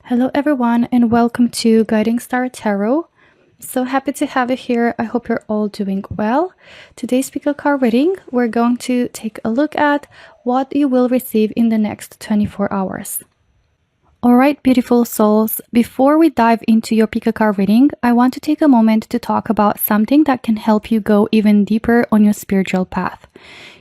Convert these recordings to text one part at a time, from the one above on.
Hello everyone and welcome to Guiding Star Tarot. So happy to have you here. I hope you're all doing well. Today's PickACard reading, we're going to take a look at what you will receive in the next 24 hours. Alright, beautiful souls, before we dive into your PickACard reading, I want to take a moment to talk about something that can help you go even deeper on your spiritual path.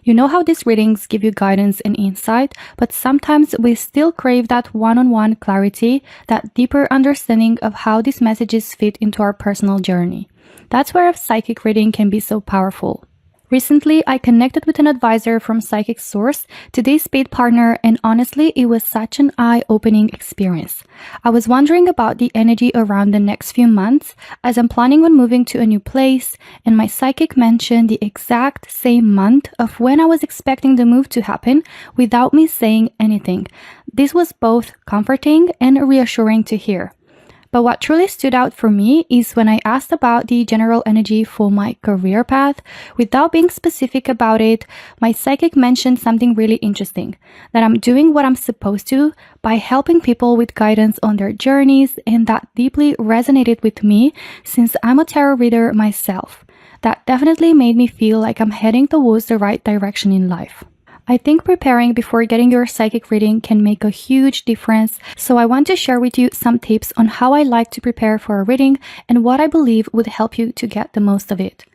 You know how these readings give you guidance and insight, but sometimes we still crave that one-on-one clarity, that deeper understanding of how these messages fit into our personal journey. That's where a psychic reading can be so powerful. Recently, I connected with an advisor from Psychic Source, today's paid partner, and honestly, it was such an eye-opening experience. I was wondering about the energy around the next few months as I'm planning on moving to a new place, and my psychic mentioned the exact same month of when I was expecting the move to happen without me saying anything. This was both comforting and reassuring to hear. But what truly stood out for me is when I asked about the general energy for my career path. Without being specific about it, my psychic mentioned something really interesting, that I'm doing what I'm supposed to by helping people with guidance on their journeys, and that deeply resonated with me since I'm a tarot reader myself. That definitely made me feel like I'm heading towards the right direction in life. I think preparing before getting your psychic reading can make a huge difference, so I want to share with you some tips on how I like to prepare for a reading and what I believe would help you to get the most of it.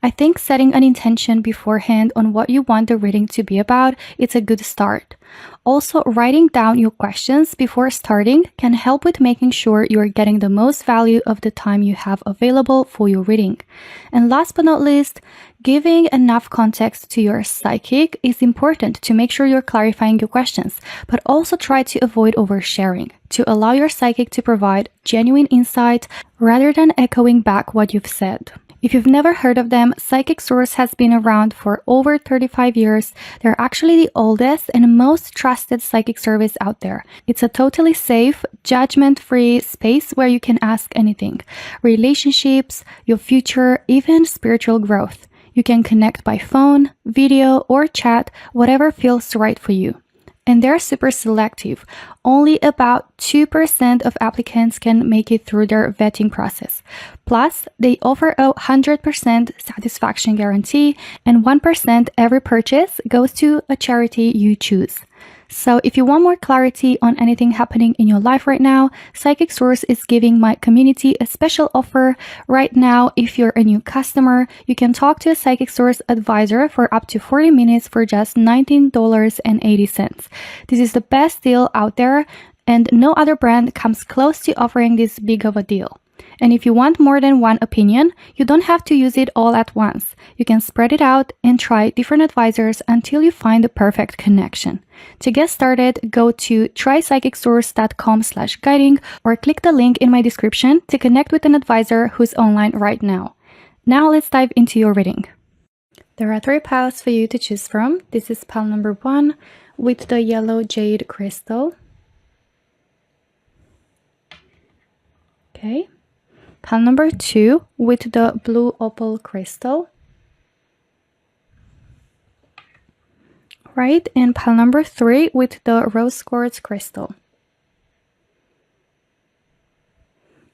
I think setting an intention beforehand on what you want the reading to be about is a good start. Also, writing down your questions before starting can help with making sure you are getting the most value of the time you have available for your reading. And last but not least, giving enough context to your psychic is important to make sure you're clarifying your questions, but also try to avoid oversharing, to allow your psychic to provide genuine insight rather than echoing back what you've said. If you've never heard of them, Psychic Source has been around for over 35 years. They're actually the oldest and most trusted psychic service out there. It's a totally safe, judgment-free space where you can ask anything. Relationships, your future, even spiritual growth. You can connect by phone, video, or chat, whatever feels right for you. And they're super selective. Only about 2% of applicants can make it through their vetting process. Plus, they offer a 100% satisfaction guarantee, and 1% every purchase goes to a charity you choose. So if you want more clarity on anything happening in your life right now, Psychic Source is giving my community a special offer. Right now, if you're a new customer, you can talk to a Psychic Source advisor for up to 40 minutes for just $19.80. This is the best deal out there, and no other brand comes close to offering this big of a deal. And if you want more than one opinion, you don't have to use it all at once. You can spread it out and try different advisors until you find the perfect connection. To get started, go to trypsychicsource.com/guiding or click the link in my description to connect with an advisor who's online right now. Now let's dive into your reading. There are 3 piles for you to choose from. This is pile number 1 with the yellow jade crystal. Okay. Pile number 2 with the blue opal crystal. Right, and pile number 3 with the rose quartz crystal.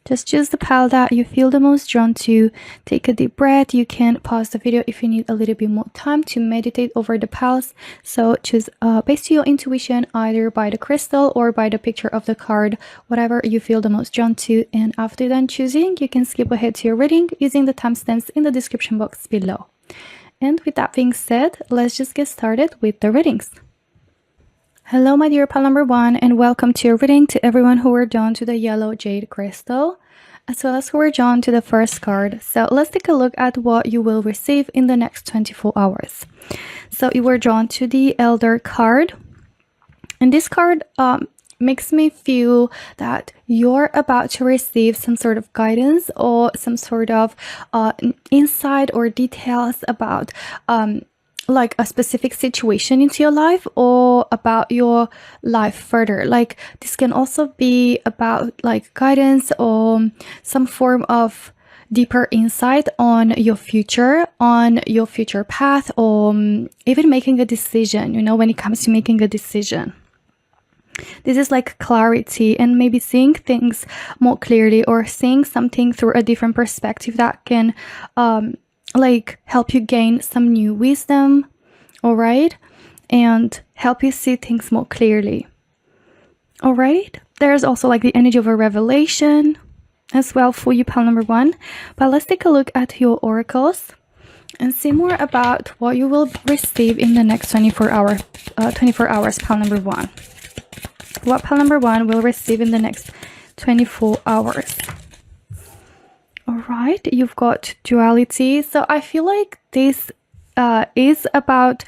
Just choose the pile that you feel the most drawn to. Take a deep breath. You can pause the video if you need a little bit more time to meditate over the piles. So choose based on your intuition, either by the crystal or by the picture of the card, whatever you feel the most drawn to. And after done choosing, you can skip ahead to your reading using the timestamps in the description box below. And with that being said, let's just get started with the readings. Hello, my dear pile number 1, and welcome to your reading to everyone who were drawn to the yellow jade crystal, as well as who were drawn to the first card. So let's take a look at what you will receive in the next 24 hours. So you were drawn to the Elder card, and this card makes me feel that you're about to receive some sort of guidance or some sort of insight or details about like a specific situation into your life or about your life further. Like this can also be about like guidance or some form of deeper insight on your future path, or even making a decision, you know, when it comes to making a decision. This is like clarity and maybe seeing things more clearly, or seeing something through a different perspective that can like help you gain some new wisdom, all right, and help you see things more clearly. All right, there's also like the energy of a revelation as well for you, pile number 1. But let's take a look at your oracles and see more about what you will receive in the next 24 hours, pile number 1. What pile number 1 will receive in the next 24 hours. All right, you've got duality. So I feel like this is about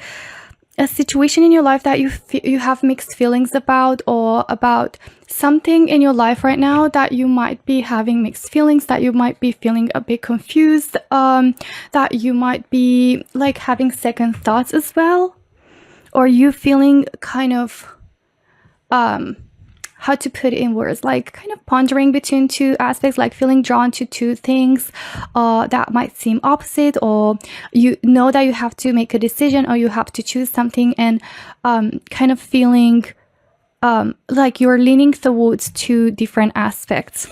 a situation in your life that you have mixed feelings about, or about something in your life right now that you might be having mixed feelings, that you might be feeling a bit confused, that you might be like having second thoughts as well, or you feeling kind of how to put it in words, like kind of pondering between two aspects, like feeling drawn to two things that might seem opposite, or you know that you have to make a decision, or you have to choose something, and kind of feeling like you're leaning towards two different aspects.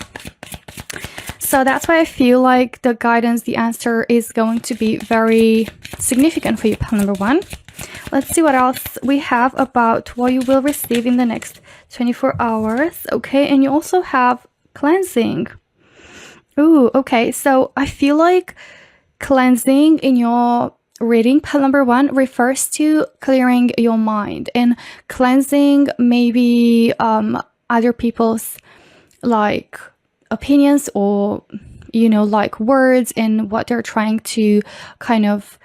So that's why I feel like the guidance, the answer is going to be very significant for you, pile number 1. Let's see what else we have about what you will receive in the next 24 hours. Okay, and you also have cleansing. Ooh, okay, so I feel like cleansing in your reading, pile number 1, refers to clearing your mind and cleansing maybe other people's like opinions, or you know, like words and what they're trying to kind of,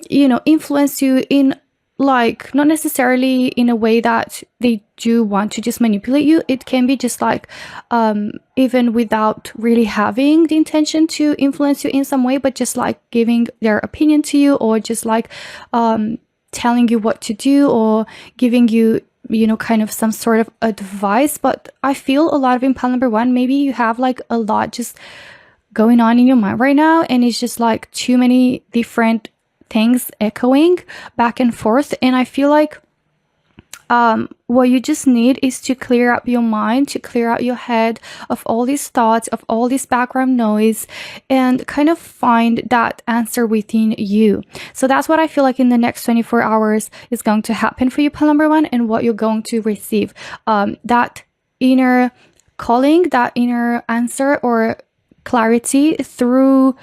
you know, influence you in, like not necessarily in a way that they do want to just manipulate you. It can be just like even without really having the intention to influence you in some way, but just like giving their opinion to you, or just like telling you what to do, or giving you, you know, kind of some sort of advice. But I feel a lot of in pile number 1, maybe you have like a lot just going on in your mind right now, and it's just like too many different things echoing back and forth. And I feel like what you just need is to clear up your mind, to clear out your head of all these thoughts, of all this background noise, and kind of find that answer within you. So that's what I feel like in the next 24 hours is going to happen for you, pile number 1, and what you're going to receive. That inner calling, that inner answer or clarity through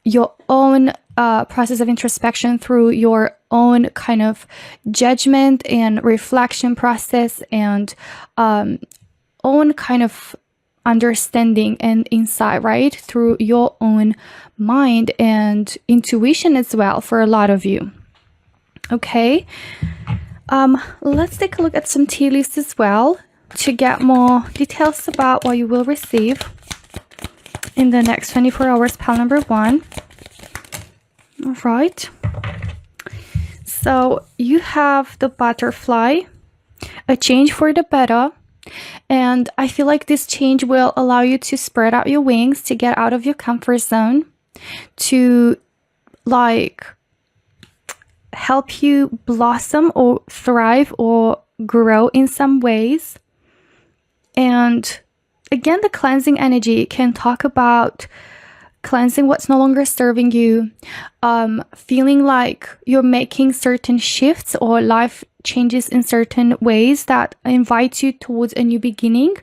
your own process of introspection, through your own kind of judgment and reflection process, and own kind of understanding and insight, right? Through your own mind and intuition as well for a lot of you. Okay, let's take a look at some tea leaves as well to get more details about what you will receive in the next 24 hours, pile number 1. All right, so you have the butterfly, a change for the better, and I feel like this change will allow you to spread out your wings, to get out of your comfort zone, to like help you blossom or thrive or grow in some ways. And again, the cleansing energy can talk about cleansing what's no longer serving you, feeling like you're making certain shifts or life changes in certain ways that invite you towards a new beginning,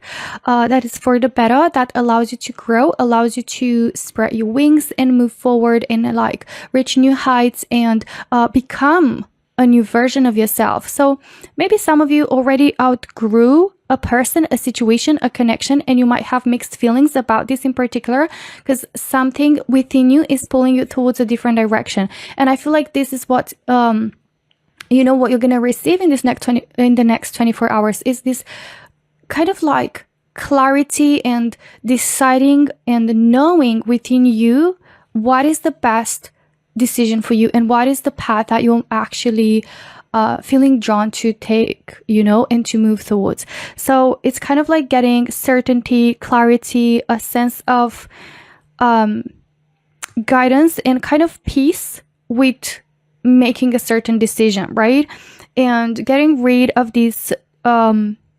that is for the better, that allows you to grow, allows you to spread your wings and move forward and like reach new heights and become a new version of yourself. So maybe some of you already outgrew a person, a situation, a connection, and you might have mixed feelings about this in particular because something within you is pulling you towards a different direction. And I feel like this is what you know, what you're gonna receive in this next 24 hours is this kind of like clarity and deciding and knowing within you what is the best decision for you and what is the path that you're actually feeling drawn to take, you know, and to move towards. So it's kind of like getting certainty, clarity, a sense of guidance and kind of peace with making a certain decision, right? And getting rid of these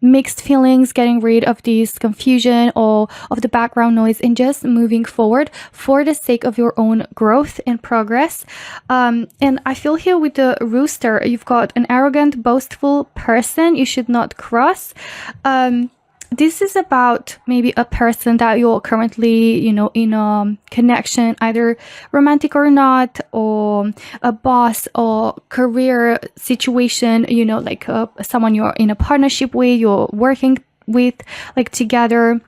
mixed feelings, getting rid of this confusion or of the background noise, and just moving forward for the sake of your own growth and progress. And I feel here with the rooster, you've got an arrogant, boastful person you should not cross. This is about maybe a person that you're currently, you know, in a connection, either romantic or not, or a boss or career situation, you know, like someone you're in a partnership with, you're working with, like together,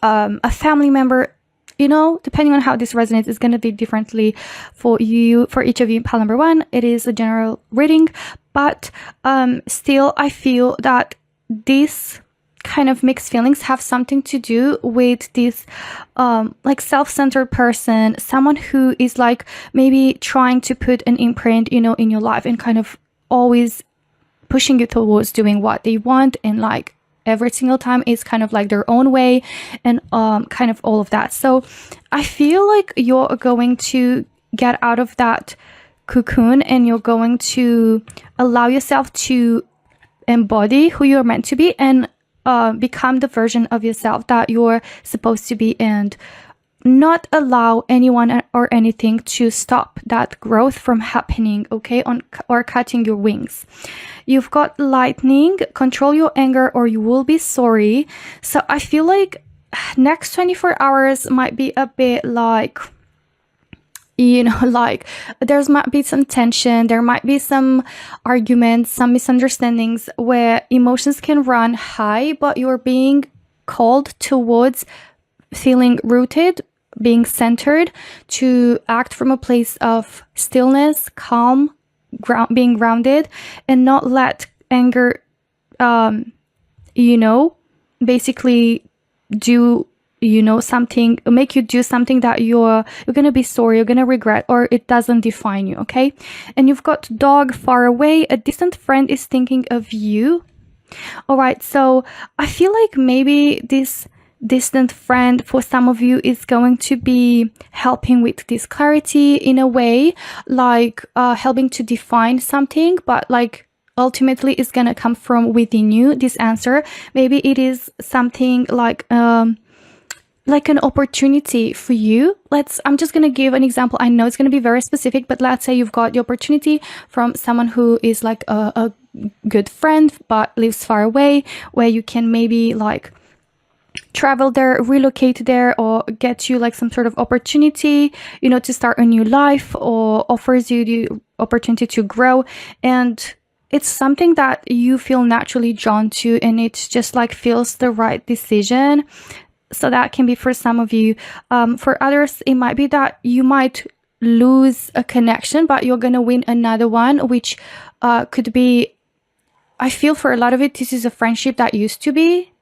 a family member. You know, depending on how this resonates, it's going to be differently for you, for each of you. Pile number 1, it is a general reading, but still, I feel that this kind of mixed feelings have something to do with this like self-centered person, someone who is like maybe trying to put an imprint, you know, in your life and kind of always pushing you towards doing what they want, and like every single time is kind of like their own way, and kind of all of that. So I feel like you're going to get out of that cocoon and you're going to allow yourself to embody who you're meant to be and become the version of yourself that you're supposed to be, and not allow anyone or anything to stop that growth from happening, okay, or cutting your wings. You've got lightning, control your anger or you will be sorry. So I feel like next 24 hours might be a bit like, you know, like there's might be some tension, there might be some arguments, some misunderstandings where emotions can run high, but you're being called towards feeling rooted, being centered, to act from a place of stillness, calm, being grounded, and not let anger, you know, basically do, you know, something, make you do something that you're gonna be sorry, you're gonna regret, or it doesn't define you, okay? And you've got dog far away, a distant friend is thinking of you. All right, so I feel like maybe this distant friend for some of you is going to be helping with this clarity in a way, like helping to define something, but like ultimately it's gonna come from within you, this answer. Maybe it is something like an opportunity for you. I'm just going to give an example. I know it's going to be very specific, but let's say you've got the opportunity from someone who is like a good friend, but lives far away, where you can maybe like travel there, relocate there, or get you like some sort of opportunity, you know, to start a new life, or offers you the opportunity to grow. And it's something that you feel naturally drawn to, and it just like feels the right decision. So that can be for some of you. For others, it might be that you might lose a connection, but you're going to win another one, which could be, I feel for a lot of it, this is a friendship that used to be,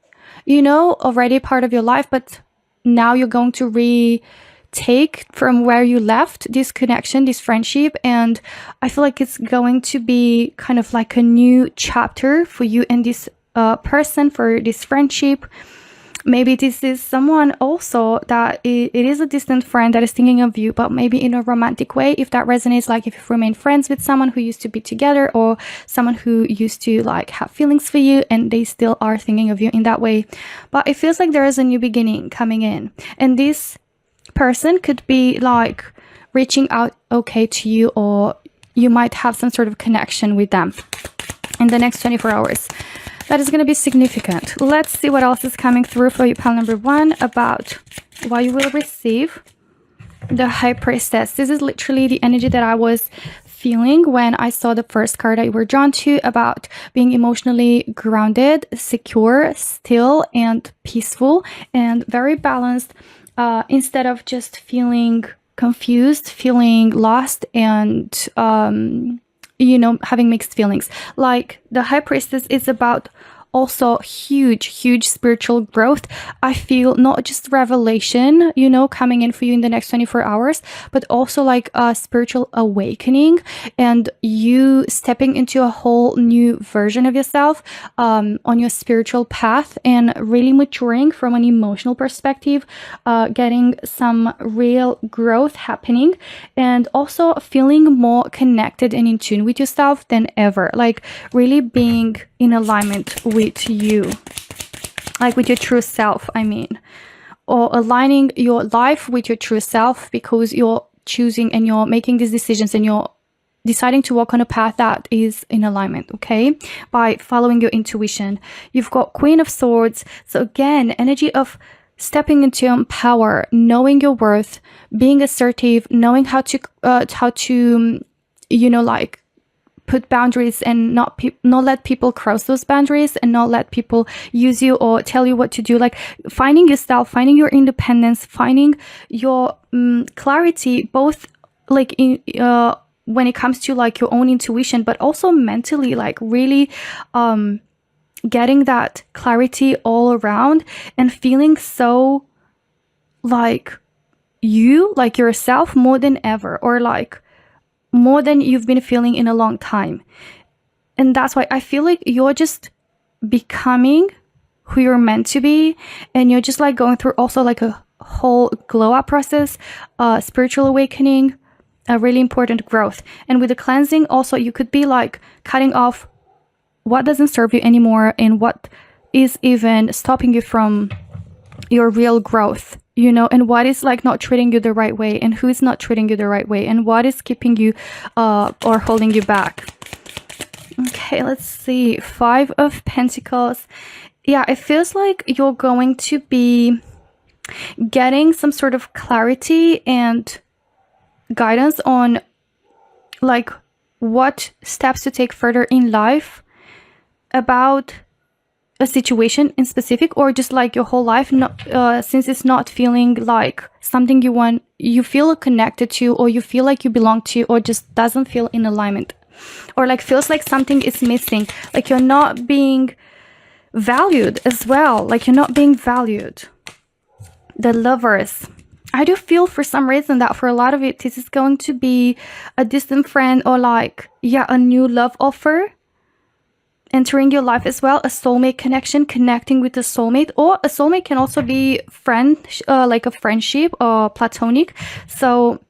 you know, already part of your life, but now you're going to retake from where you left this connection, this friendship. And I feel like it's going to be kind of like a new chapter for you and this person, for this friendship. Maybe this is someone also that it is a distant friend that is thinking of you, but maybe in a romantic way, if that resonates, like if you've remained friends with someone who used to be together, or someone who used to like have feelings for you and they still are thinking of you in that way. But it feels like there is a new beginning coming in, and this person could be like reaching out, okay, to you, or you might have some sort of connection with them in the next 24 hours. That is going to be significant. Let's see what else is coming through for you, pile number 1, about what you will receive. The High Priestess. This is literally the energy that I was feeling when I saw the first card that you were drawn to, about being emotionally grounded, secure, still, and peaceful, and very balanced, instead of just feeling confused, feeling lost, and you know, having mixed feelings. Like the High Priestess is about also huge spiritual growth. I feel not just revelation, you know, coming in for you in the next 24 hours, but also like a spiritual awakening, and you stepping into a whole new version of yourself on your spiritual path, and really maturing from an emotional perspective, getting some real growth happening, and also feeling more connected and in tune with yourself than ever, like really being in alignment with you, like with your true self, I mean, or aligning your life with your true self, because you're choosing and you're making these decisions and you're deciding to walk on a path that is in alignment, okay, by following your intuition. You've got Queen of Swords. So again, energy of stepping into your own power, knowing your worth, being assertive, knowing how to you know, like put boundaries and not let people cross those boundaries, and not let people use you or tell you what to do. Like finding yourself, finding your independence, finding your clarity, both like in when it comes to like your own intuition, but also mentally, like really getting that clarity all around and feeling so like yourself more than ever, or like more than you've been feeling in a long time. And that's why I feel like you're just becoming who you're meant to be, and you're just like going through also like a whole glow up process, spiritual awakening, a really important growth. And with the cleansing also, you could be like cutting off what doesn't serve you anymore, and what is even stopping you from your real growth, you know, and what is like not treating you the right way, and who is not treating you the right way, and what is keeping you or holding you back. Okay, let's see. 5 of Pentacles. Yeah, it feels like you're going to be getting some sort of clarity and guidance on like what steps to take further in life about a situation in specific, or just like your whole life, not, since it's not feeling like something you feel connected to, or you feel like you belong to, or just doesn't feel in alignment, or like feels like something is missing, like you're not being valued as well, like you're not being valued. The Lovers. I do feel for some reason that for a lot of it, this is going to be a distant friend, or like, yeah, a new love offer entering your life as well. A soulmate connection, connecting with a soulmate, or a soulmate can also be friend, like a friendship or platonic. So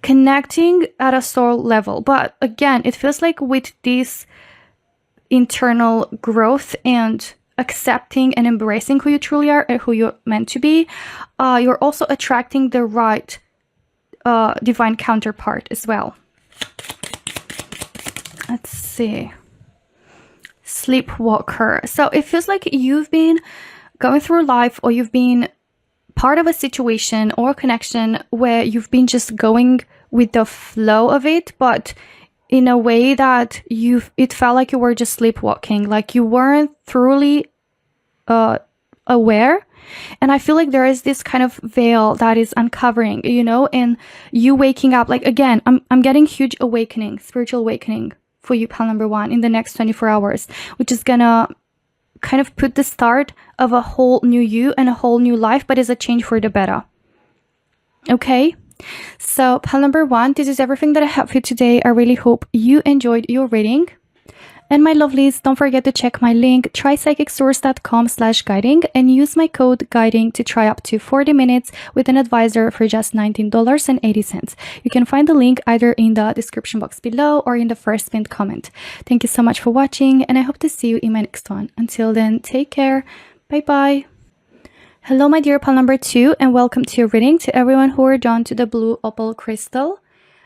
connecting at a soul level. But again, it feels like with this internal growth and accepting and embracing who you truly are and who you're meant to be, you're also attracting the right divine counterpart as well. Let's see. Sleepwalker. So it feels like you've been going through life, or you've been part of a situation or a connection where you've been just going with the flow of it, but in a way that it felt like you were just sleepwalking, like you weren't thoroughly aware. And I feel like there is this kind of veil that is uncovering, you know, and you waking up. Like again, I'm getting huge awakening, spiritual awakening for you, pile number 1, in the next 24 hours, which is gonna kind of put the start of a whole new you and a whole new life, but is a change for the better. Okay, so pile number 1, this is everything that I have for you today. I really hope you enjoyed your reading. And my lovelies, don't forget to check my link, trypsychicsource.com/guiding, and use my code guiding to try up to 40 minutes with an advisor for just $19.80. You can find the link either in the description box below or in the first pinned comment. Thank you so much for watching, and I hope to see you in my next one. Until then, take care. Bye bye. Hello, my dear pile number 2, and welcome to your reading. To everyone who are drawn to the blue opal crystal,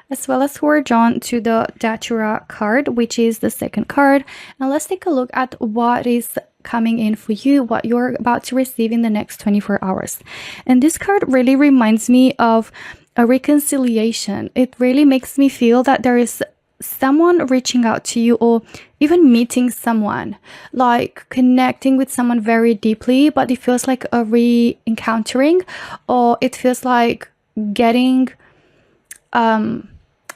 as well as who are drawn to the Datura card, which is the second card. Now let's take a look at what is coming in for you, what you're about to receive in the next 24 hours. And this card really reminds me of a reconciliation. It really makes me feel that there is someone reaching out to you, or even meeting someone, like connecting with someone very deeply, but it feels like a re-encountering, or it feels like getting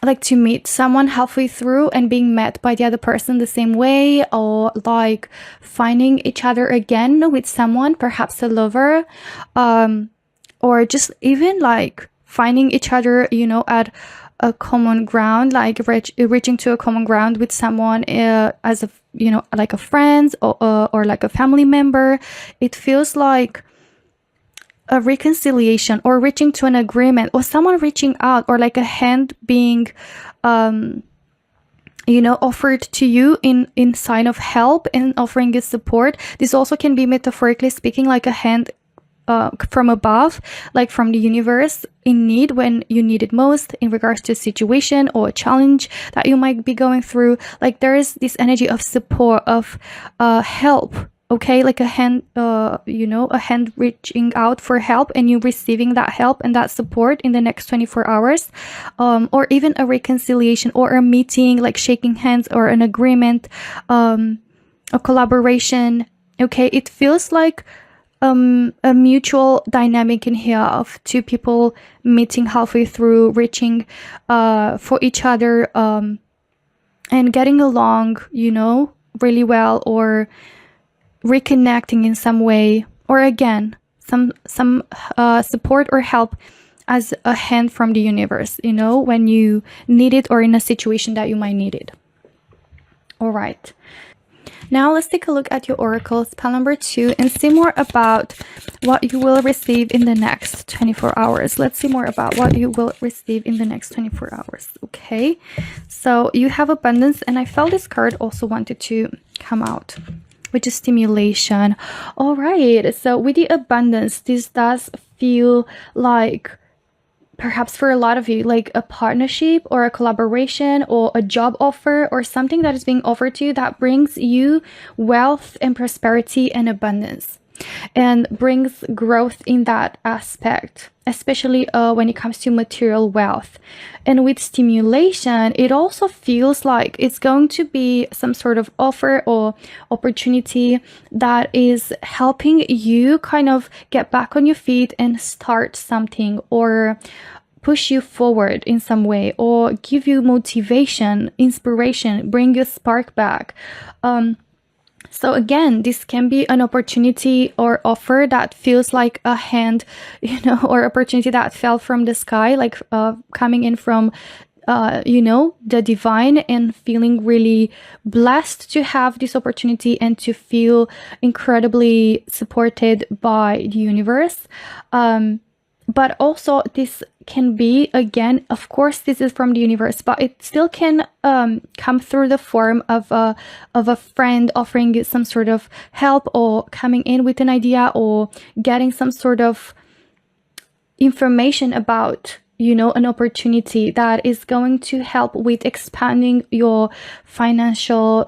like to meet someone halfway through and being met by the other person the same way, or like finding each other again with someone, perhaps a lover, or just even like finding each other, you know, at a common ground, like reaching to a common ground with someone as a, you know, like a friend, or like a family member. It feels like a reconciliation, or reaching to an agreement, or someone reaching out, or like a hand being offered to you in sign of help and offering you support. This also can be metaphorically speaking like a hand from above, like from the universe, in need when you need it most in regards to a situation or a challenge that you might be going through. Like there is this energy of support, of help, okay, like a hand, a hand reaching out for help and you receiving that help and that support in the next 24 hours, or even a reconciliation or a meeting, like shaking hands or an agreement, a collaboration. Okay, it feels like a mutual dynamic in here of two people meeting halfway through, reaching for each other, and getting along, really well, or reconnecting in some way, or again, some support or help as a hand from the universe, when you need it or in a situation that you might need it. All right. Now let's take a look at your oracles, pile number 2, and see more about what you will receive in the next 24 hours. Let's see more about what you will receive in the next 24 hours. Okay, so you have abundance, and I felt this card also wanted to come out, which is stimulation. All right, so with the abundance, this does feel like, perhaps for a lot of you, like a partnership or a collaboration or a job offer or something that is being offered to you that brings you wealth and prosperity and abundance and brings growth in that aspect, especially when it comes to material wealth. And with stimulation, it also feels like it's going to be some sort of offer or opportunity that is helping you kind of get back on your feet and start something, or push you forward in some way, or give you motivation, inspiration, bring your spark back. So again, this can be an opportunity or offer that feels like a hand, or opportunity that fell from the sky, like coming in from, the divine, and feeling really blessed to have this opportunity and to feel incredibly supported by the universe. But also this can be, again, of course, this is from the universe, but it still can come through the form of a friend offering you some sort of help, or coming in with an idea, or getting some sort of information about, an opportunity that is going to help with expanding your financial,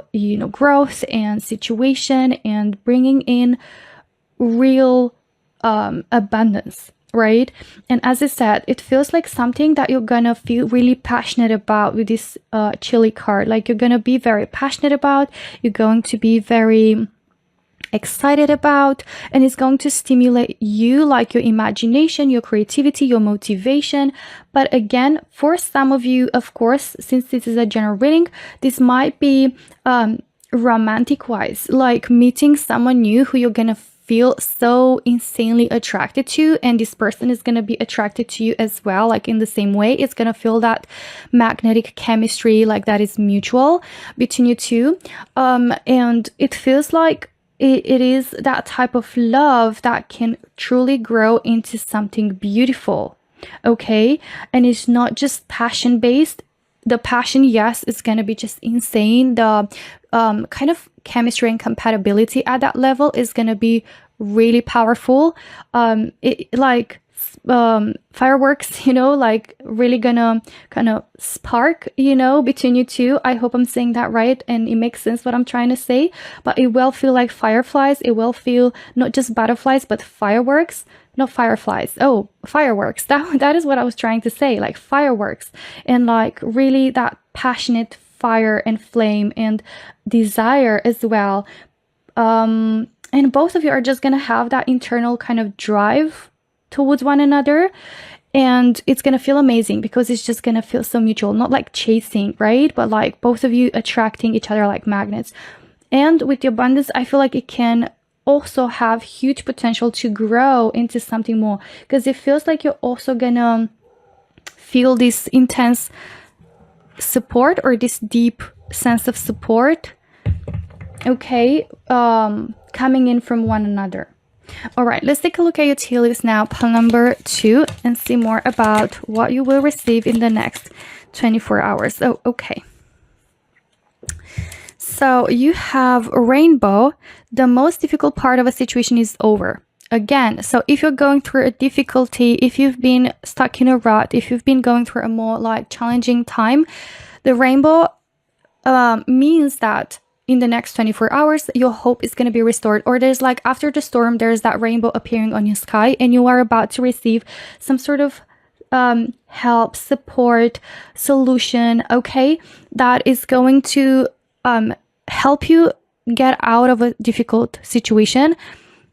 growth and situation, and bringing in real abundance. Right? And as I said, it feels like something that you're gonna feel really passionate about with this chili card. Like you're gonna be very passionate about, you're going to be very excited about, and it's going to stimulate you, like your imagination, your creativity, your motivation. But again, for some of you, of course, since this is a general reading, this might be romantic wise, like meeting someone new who you're gonna feel so insanely attracted to, and this person is going to be attracted to you as well, like in the same way. It's going to feel that chemistry, like that is mutual between you two, and it feels like it is that type of love that can truly grow into something beautiful. Okay, and it's not just passion based. The passion, yes, is going to be just insane. The kind of chemistry and compatibility at that level is going to be really powerful. Fireworks, like really gonna kind of spark, between you two. I hope I'm saying that right and it makes sense what I'm trying to say. But it will feel like fireflies. It will feel not just butterflies, but fireworks. Not fireflies. Oh, fireworks. That is what I was trying to say, like fireworks, and like really that passionate fire and flame and desire as well. And both of you are just gonna have that internal kind of drive towards one another, and it's gonna feel amazing because it's just gonna feel so mutual, not like chasing, right? But like both of you attracting each other like magnets. And with the abundance, I feel like it can also have huge potential to grow into something more, because it feels like you're also gonna feel this intense support, or this deep sense of support, okay, coming in from one another. All right, let's take a look at your tea leaves now, pile number 2, and see more about what you will receive in the next 24 hours. Oh, okay. So you have rainbow. The most difficult part of a situation is over. Again, so if you're going through a difficulty, if you've been stuck in a rut, if you've been going through a more like challenging time, the rainbow means that in the next 24 hours, your hope is going to be restored. Or there's like after the storm, there's that rainbow appearing on your sky and you are about to receive some sort of help, support, solution, okay? That is going to help you get out of a difficult situation.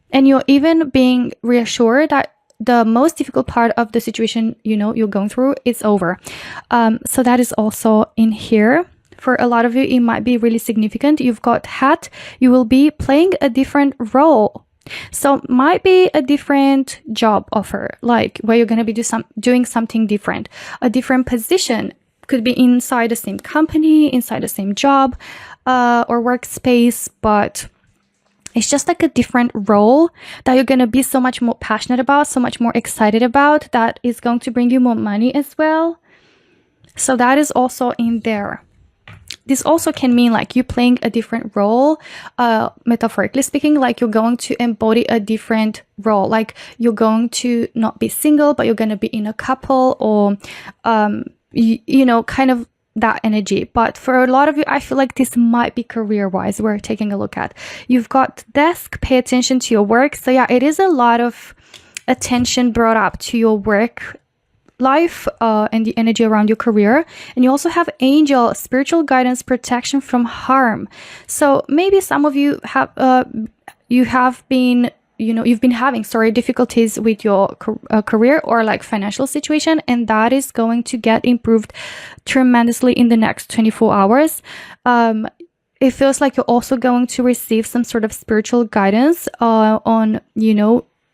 And you're even being reassured that the most difficult part of the situation, you're going through, is over. So that is also in here. For a lot of you, it might be really significant. You've got hat. You will be playing a different role. So might be a different job offer, like where you're going to be doing something different. A different position could be inside the same company, inside the same job or workspace, but it's just like a different role that you're going to be so much more passionate about, so much more excited about, that is going to bring you more money as well. So that is also in there. This also can mean like you playing a different role, metaphorically speaking, like you're going to embody a different role. Like you're going to not be single, but you're going to be in a couple or, kind of that energy. But for a lot of you, I feel like this might be career-wise. We're taking a look at. You've got desk, pay attention to your work. So yeah, it is a lot of attention brought up to your work life and the energy around your career. And you also have angel, spiritual guidance, protection from harm. So maybe some of you have you've been having difficulties with your career or like financial situation, and that is going to get improved tremendously in the next 24 hours. It feels like you're also going to receive some sort of spiritual guidance on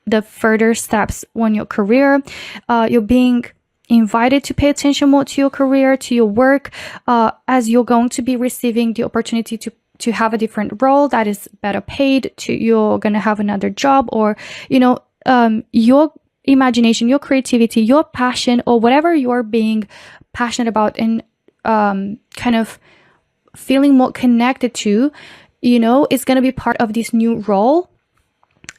the further steps on your career. You're being invited to pay attention more to your career, to your work, as you're going to be receiving the opportunity to have a different role that is better paid, you're going to have another job, or your imagination, your creativity, your passion, or whatever you're being passionate about and kind of feeling more connected to, is going to be part of this new role.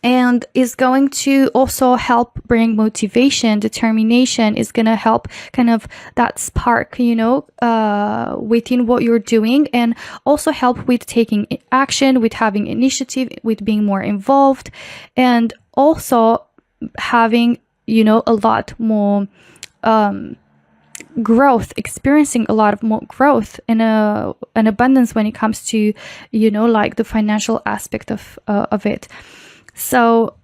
And is going to also help bring motivation, determination, is going to help kind of that spark, within what you're doing, and also help with taking action, with having initiative, with being more involved, and also having, a lot more growth, experiencing a lot of more growth and an abundance when it comes to, like the financial aspect of it. So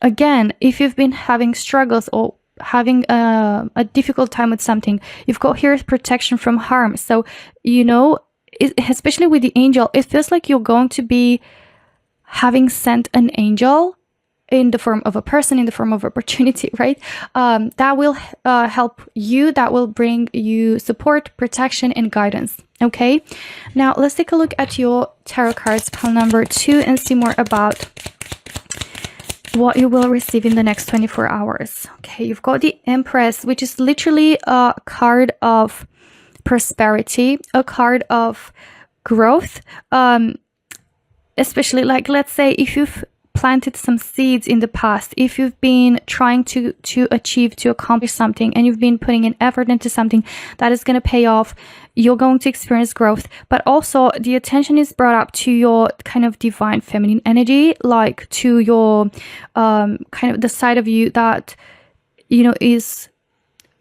again, if you've been having struggles or having a difficult time with something, you've got here protection from harm. So, especially with the angel, it feels like you're going to be having sent an angel in the form of a person, in the form of opportunity, right? That will help you, that will bring you support, protection, and guidance. Okay, now let's take a look at your tarot cards, pile number 2, and see more about what you will receive in the next 24 hours. Okay, you've got the Empress, which is literally a card of prosperity, a card of growth. Especially like, let's say if you've planted some seeds in the past, if you've been trying to accomplish something and you've been putting an effort into something that is going to pay off, you're going to experience growth. But also the attention is brought up to your kind of divine feminine energy, like to your kind of the side of you that is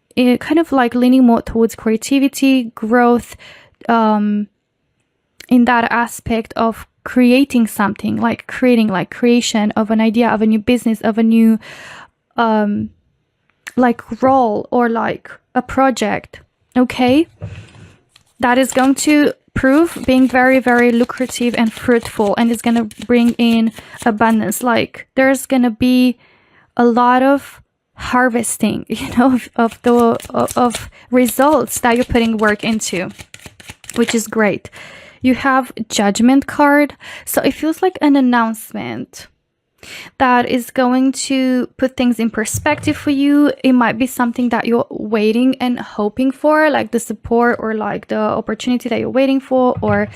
kind of like leaning more towards creativity, growth, in that aspect of creating something, like creation of an idea, of a new business, of a new like role, or like a project. Okay, that is going to prove being very, very lucrative and fruitful, and it's going to bring in abundance. Like there's going to be a lot of harvesting, of results that you're putting work into, which is great. You have Judgment card, so it feels like an announcement. that is going to put things in perspective for you. It might be something that you're waiting and hoping for, like the support or like the opportunity that you're waiting for, or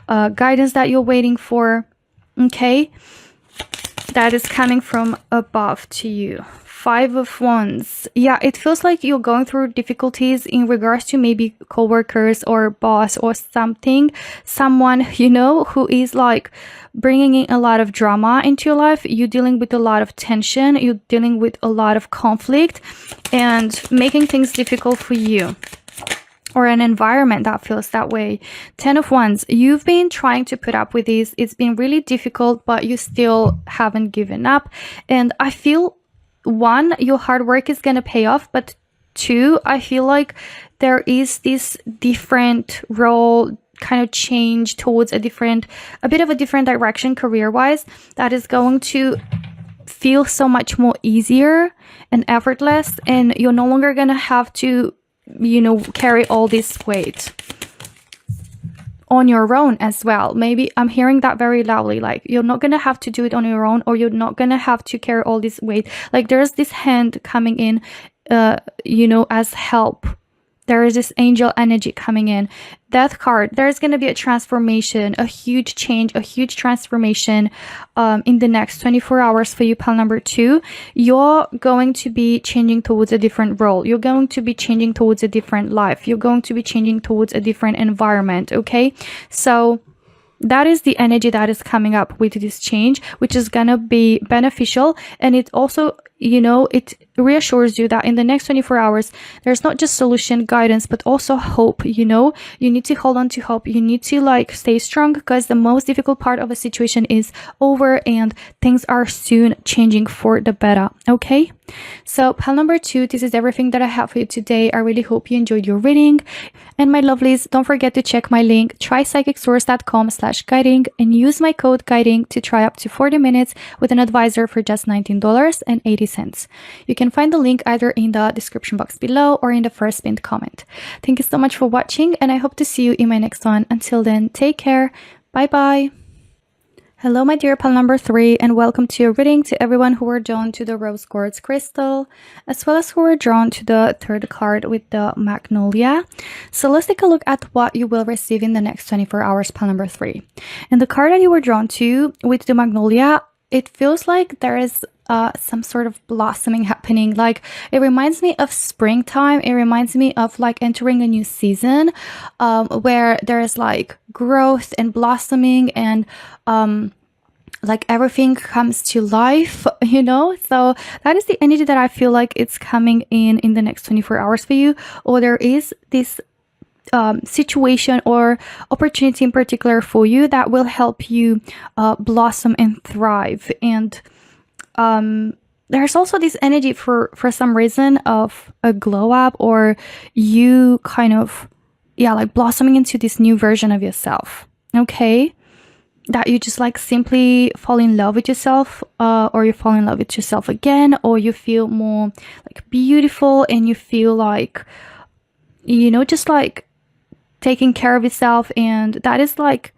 guidance that you're waiting for. Okay, that is coming from above to you. 5 of Wands. Yeah, it feels like you're going through difficulties in regards to maybe coworkers or boss or something. Someone, you know, who is like bringing in a lot of drama into your life. You're dealing with a lot of tension. You're dealing with a lot of conflict and making things difficult for you, or an environment that feels that way. 10 of Wands. You've been trying to put up with this. It's been really difficult, but you still haven't given up. And I feel, 1, your hard work is going to pay off, but 2, I feel like there is this different role kind of change towards a bit of a different direction career-wise that is going to feel so much more easier and effortless, and you're no longer going to have to, you know, carry all this weight on your own as well. Maybe I'm hearing that very loudly, like you're not gonna have to do it on your own, or you're not gonna have to carry all this weight. Like there's this hand coming in, you know, as help. There is this angel energy coming in. Death card. There's going to be a transformation, a huge change, a huge transformation in the next 24 hours for you, pile number 2. You're going to be changing towards a different role. You're going to be changing towards a different life. You're going to be changing towards a different environment, okay? So that is the energy that is coming up with this change, which is going to be beneficial. And it also, you know, it reassures you that in the next 24 hours, there's not just solution guidance, but also hope. You know, you need to hold on to hope. You need to like stay strong, because the most difficult part of a situation is over and things are soon changing for the better. Okay. So pile number 2, this is everything that I have for you today. I really hope you enjoyed your reading. And my lovelies, don't forget to check my link, trypsychicsource.com/guiding, and use my code guiding to try up to 40 minutes with an advisor for just $19.80. You can find the link either in the description box below or in the first pinned comment. Thank you so much for watching, and I hope to see you in my next one. Until then, take care. Bye bye. Hello, my dear pile number 3, and welcome to your reading to everyone who were drawn to the rose quartz crystal, as well as who were drawn to the 3rd card with the magnolia. So let's take a look at what you will receive in the next 24 hours, pile number 3. And the card that you were drawn to with the magnolia, it feels like there is some sort of blossoming happening. Like it reminds me of springtime. It reminds me of like entering a new season where there is like growth and blossoming, and like everything comes to life, you know. So that is the energy that I feel like it's coming in the next 24 hours for you. Or there is this situation or opportunity in particular for you that will help you blossom and thrive. And there's also this energy for some reason of a glow up, or you kind of, yeah, like blossoming into this new version of yourself. Okay, that you just like simply fall in love with yourself, or you fall in love with yourself again, or you feel more like beautiful, and you feel like, you know, just like taking care of yourself. And that is like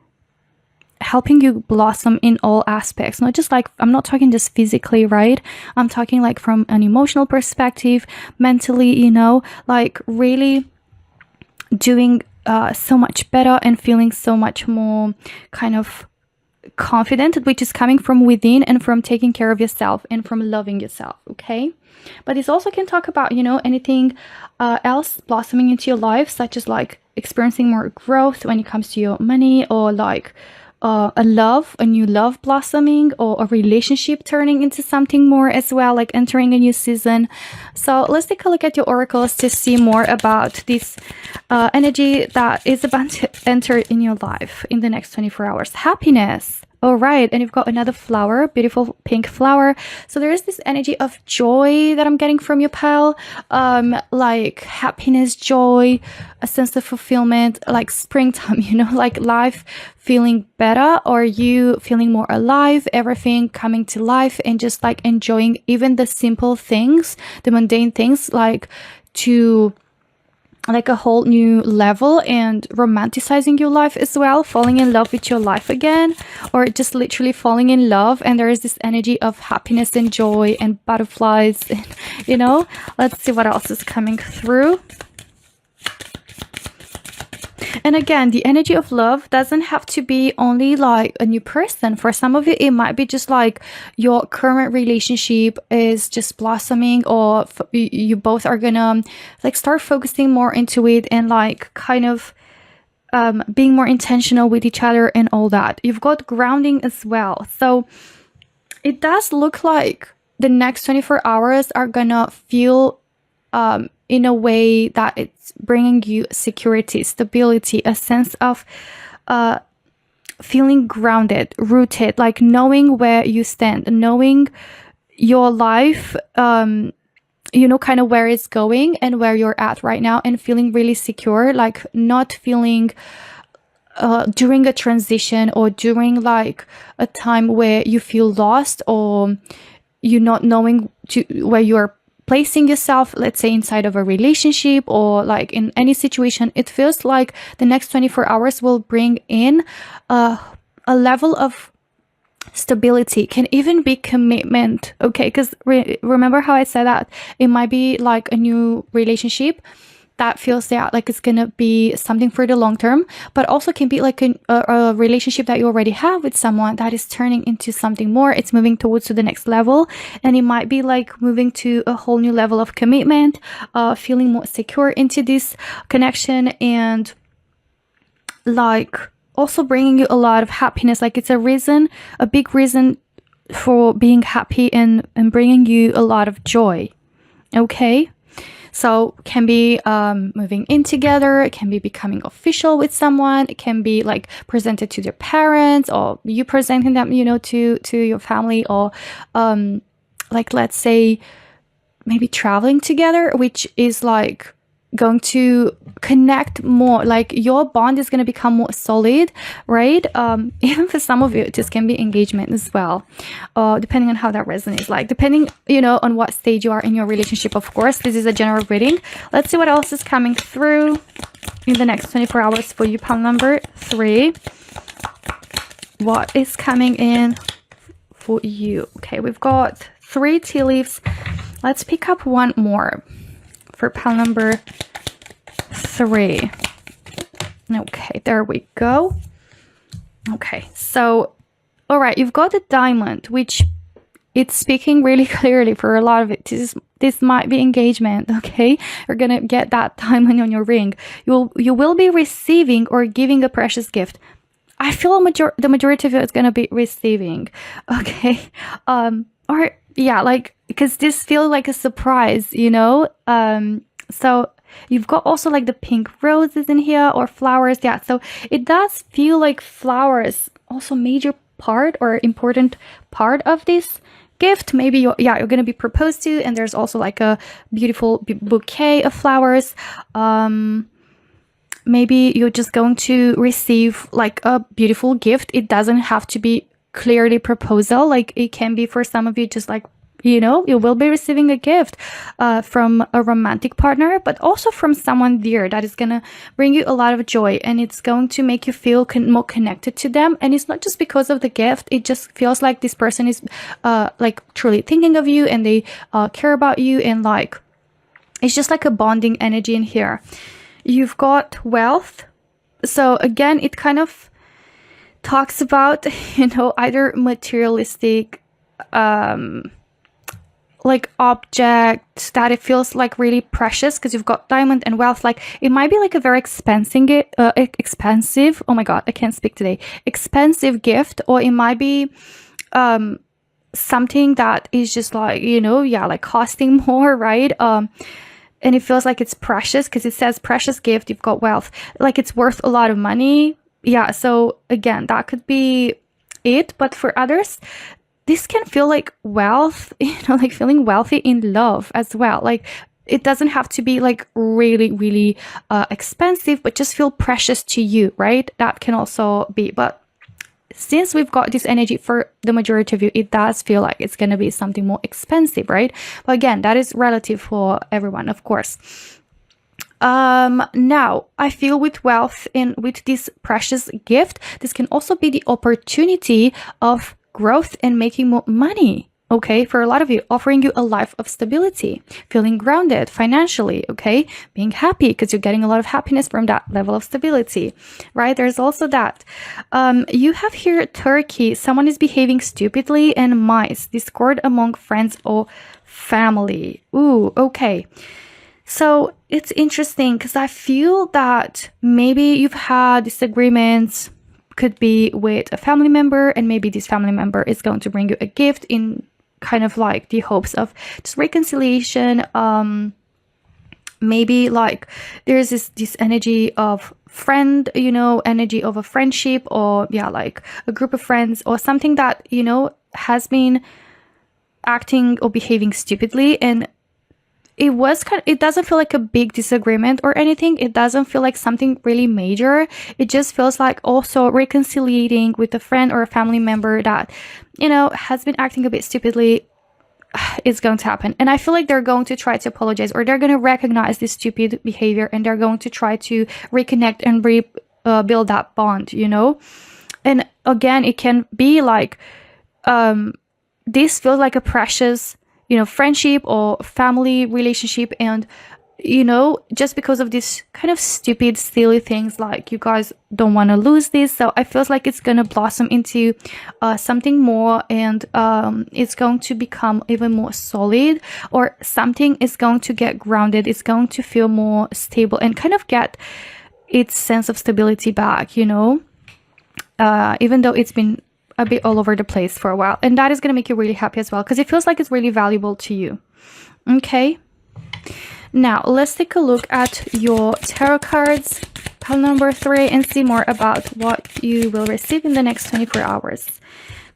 helping you blossom in all aspects, not just like, I'm not talking just physically, right? I'm talking like from an emotional perspective, mentally, you know, like really doing so much better and feeling so much more kind of confident, which is coming from within and from taking care of yourself and from loving yourself. Okay, but this also can talk about, you know, anything else blossoming into your life, such as like experiencing more growth when it comes to your money, or like a new love blossoming, or a relationship turning into something more as well, like entering a new season. So let's take a look at your oracles to see more about this energy that is about to enter in your life in the next 24 hours. Happiness. All right, and you've got another flower, beautiful pink flower. So there is this energy of joy that I'm getting from your pile, like happiness, joy, a sense of fulfillment, like springtime, you know, like life feeling better, or you feeling more alive, everything coming to life, and just like enjoying even the simple things, the mundane things, like to like a whole new level and romanticizing your life as well, falling in love with your life again, or just literally falling in love, and there is this energy of happiness and joy and butterflies and, you know. Let's see what else is coming through. And again, the energy of love doesn't have to be only like a new person. For some of you, it might be just like your current relationship is just blossoming, or you both are gonna like start focusing more into it and like kind of being more intentional with each other and all that. You've got grounding as well. So it does look like the next 24 hours are gonna feel in a way that it's bringing you security, stability, a sense of feeling grounded, rooted, like knowing where you stand, knowing your life, you know, kind of where it's going and where you're at right now, and feeling really secure, like not feeling during a transition or during like a time where you feel lost, or you're not knowing where you're placing yourself, let's say inside of a relationship or like in any situation. It feels like the next 24 hours will bring in a level of stability, can even be commitment, okay? Because remember how I said that it might be like a new relationship that feels like it's gonna be something for the long term, but also can be like a relationship that you already have with someone that is turning into something more. It's moving towards to the next level, and it might be like moving to a whole new level of commitment, feeling more secure into this connection, and like also bringing you a lot of happiness. Like it's a big reason for being happy and bringing you a lot of joy, okay? So can be moving in together, it can be becoming official with someone, it can be like presented to their parents, or you presenting them, you know, to your family, or like let's say maybe traveling together, which is like going to connect more, like your bond is going to become more solid, right? Even for some of you, this can be engagement as well, depending on how that resonates, like depending, you know, on what stage you are in your relationship. Of course, this is a general reading. Let's see what else is coming through in the next 24 hours for you, pile number 3. What is coming in for you? Okay, we've got 3 tea leaves. Let's pick up one more for pile number 3. Okay, there we go. Okay, so all right, you've got the diamond, which it's speaking really clearly for a lot of it. This might be engagement, okay? You're gonna get that diamond on your ring. You will be receiving or giving a precious gift. I feel the majority of it is gonna be receiving, okay? Or yeah, like, because this feels like a surprise, you know? So you've got also like the pink roses in here, or flowers. Yeah, so it does feel like flowers also major part or important part of this gift. Maybe you're gonna be proposed to, and there's also like a beautiful bouquet of flowers. Maybe you're just going to receive like a beautiful gift. It doesn't have to be clearly proposal, like it can be for some of you just like, you know, you will be receiving a gift from a romantic partner, but also from someone dear that is gonna bring you a lot of joy, and it's going to make you feel more connected to them. And it's not just because of the gift, it just feels like this person is like truly thinking of you, and they care about you, and like it's just like a bonding energy in here. You've got wealth, so again it kind of talks about, you know, either materialistic like object that it feels like really precious, because you've got diamond and wealth. Like it might be like a very expensive oh my god, I can't speak today, expensive gift, or it might be something that is just like, you know, yeah, like costing more, right? And it feels like it's precious because it says precious gift. You've got wealth, like it's worth a lot of money. Yeah, so again, that could be it. But for others, this can feel like wealth, you know, like feeling wealthy in love as well. Like it doesn't have to be like really, really expensive, but just feel precious to you, right? That can also be. But since we've got this energy for the majority of you, it does feel like it's going to be something more expensive, right? But again, that is relative for everyone, of course. Now I feel with wealth and with this precious gift, this can also be the opportunity of growth and making more money. Okay, for a lot of you, offering you a life of stability, feeling grounded financially, okay, being happy because you're getting a lot of happiness from that level of stability, right? There's also that. You have here Turkey, someone is behaving stupidly, and mice, discord among friends or family. Ooh, okay. So it's interesting because I feel that maybe you've had disagreements, could be with a family member, and maybe this family member is going to bring you a gift in kind of like the hopes of just reconciliation. Maybe like there's this energy of friend, you know, energy of a friendship, or yeah, like a group of friends or something that, you know, has been acting or behaving stupidly, and it doesn't feel like a big disagreement or anything. It doesn't feel like something really major. It just feels like also reconciliating with a friend or a family member that, you know, has been acting a bit stupidly. It's going to happen. And I feel like they're going to try to apologize, or they're going to recognize this stupid behavior, and they're going to try to reconnect and build that bond, you know? And again, it can be like, this feels like a precious, you know, friendship or family relationship, and you know, just because of this kind of stupid, silly things, like you guys don't want to lose this. So I feel like it's gonna blossom into something more, and it's going to become even more solid, or something is going to get grounded. It's going to feel more stable and kind of get its sense of stability back, you know, even though it's been a bit all over the place for a while. And that is going to make you really happy as well, because it feels like it's really valuable to you. Okay, now let's take a look at your tarot cards, pile number 3, and see more about what you will receive in the next 24 hours.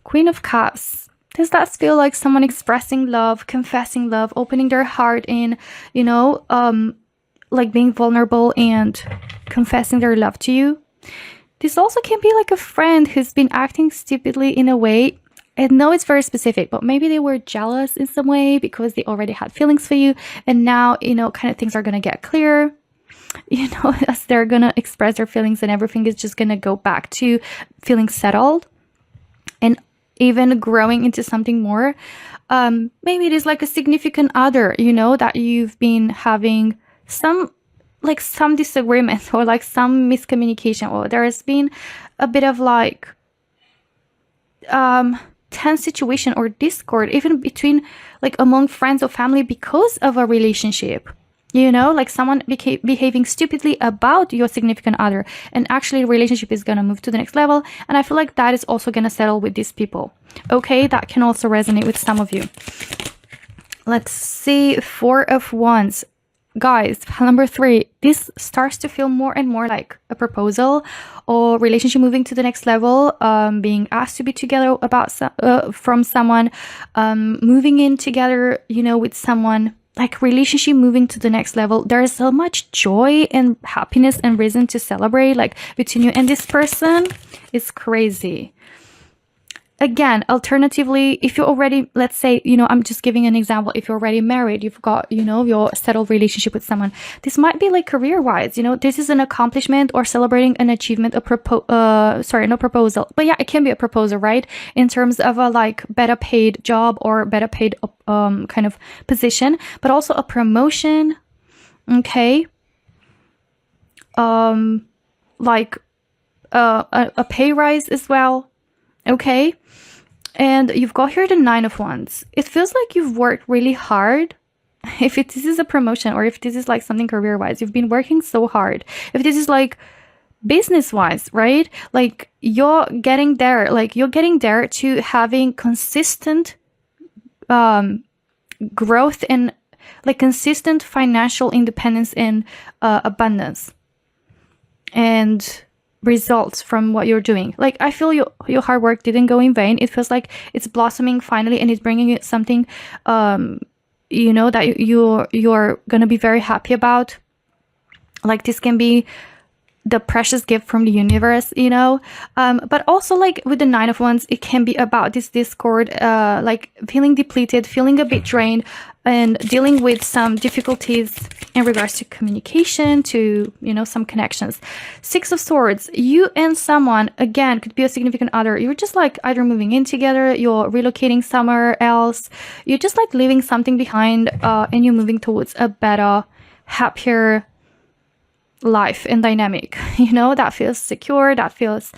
Queen of Cups. Does that feel like someone expressing love, confessing love, opening their heart in, you know, like being vulnerable and confessing their love to you? This also can be like a friend who's been acting stupidly in a way. I know it's very specific, but maybe they were jealous in some way because they already had feelings for you. And now, you know, kind of things are going to get clear, you know, as they're going to express their feelings, and everything is just going to go back to feeling settled and even growing into something more. Maybe it is like a significant other, you know, that you've been having some disagreement or like some miscommunication, or there has been a bit of like tense situation or discord even between like among friends or family because of a relationship, you know, like someone behaving stupidly about your significant other, and actually the relationship is going to move to the next level. And I feel like that is also going to settle with these people. Okay, that can also resonate with some of you. Let's see, 4 of Wands. Guys, number 3, this starts to feel more and more like a proposal or relationship moving to the next level, being asked to be together from someone, moving in together, you know, with someone, like relationship moving to the next level. There is so much joy and happiness and reason to celebrate, like between you and this person. It's crazy. Again, alternatively, if you're already, let's say, you know, I'm just giving an example. If you're already married, you've got, you know, your settled relationship with someone. This might be like career-wise, you know, this is an accomplishment or celebrating an achievement, no proposal. But yeah, it can be a proposal, right? In terms of a like better paid job or better paid kind of position, but also a promotion, okay? Like a pay rise as well, okay? And you've got here the 9 of Wands. It feels like you've worked really hard. If this is a promotion, or if this is like something career-wise, you've been working so hard. If this is like business-wise, right? Like you're getting there. Like you're getting there to having consistent growth and like consistent financial independence and abundance. And results from what you're doing. Like I feel your hard work didn't go in vain. It feels like it's blossoming finally, and it's bringing you something you know, that you're gonna be very happy about. Like this can be the precious gift from the universe, you know, but also like with the 9 of Wands, it can be about this discord, like feeling depleted, feeling a bit drained, and dealing with some difficulties in regards to communication, to, you know, some connections. Six of Swords, you and someone, again, could be a significant other. You're just like either moving in together, you're relocating somewhere else, you're just like leaving something behind, and you're moving towards a better, happier life and dynamic, you know, that feels secure, that feels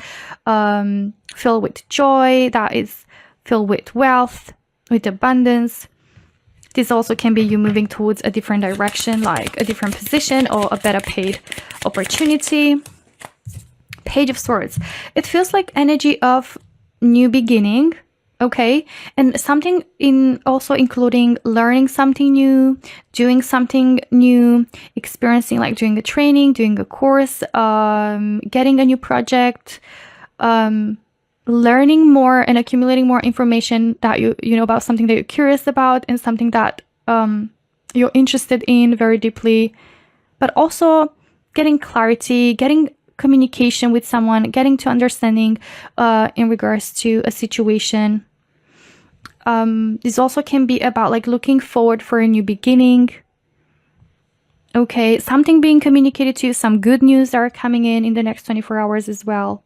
filled with joy, that is filled with wealth, with abundance. This also can be you moving towards a different direction, like a different position or a better paid opportunity. Page of Swords. It feels like energy of new beginning, okay? And something in also including learning something new, doing something new, experiencing, like doing a training, doing a course, getting a new project, learning more and accumulating more information that you know about something that you're curious about and something that you're interested in very deeply, but also getting clarity, getting communication with someone, getting to understanding in regards to a situation. This also can be about like looking forward for a new beginning. Okay, something being communicated to you, some good news that are coming in the next 24 hours as well.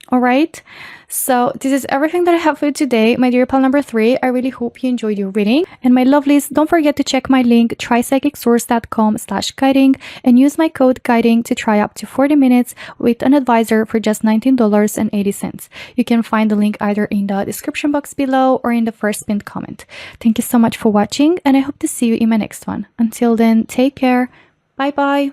All right, so this is everything that I have for you today, my dear pal number 3. I really hope you enjoyed your reading. And my lovelies, don't forget to check my link, trypsychicsource.com/guiding, and use my code guiding to try up to 40 minutes with an advisor for just $19.80. You can find the link either in the description box below or in the first pinned comment. Thank you so much for watching, and I hope to see you in my next one. Until then, take care. Bye bye.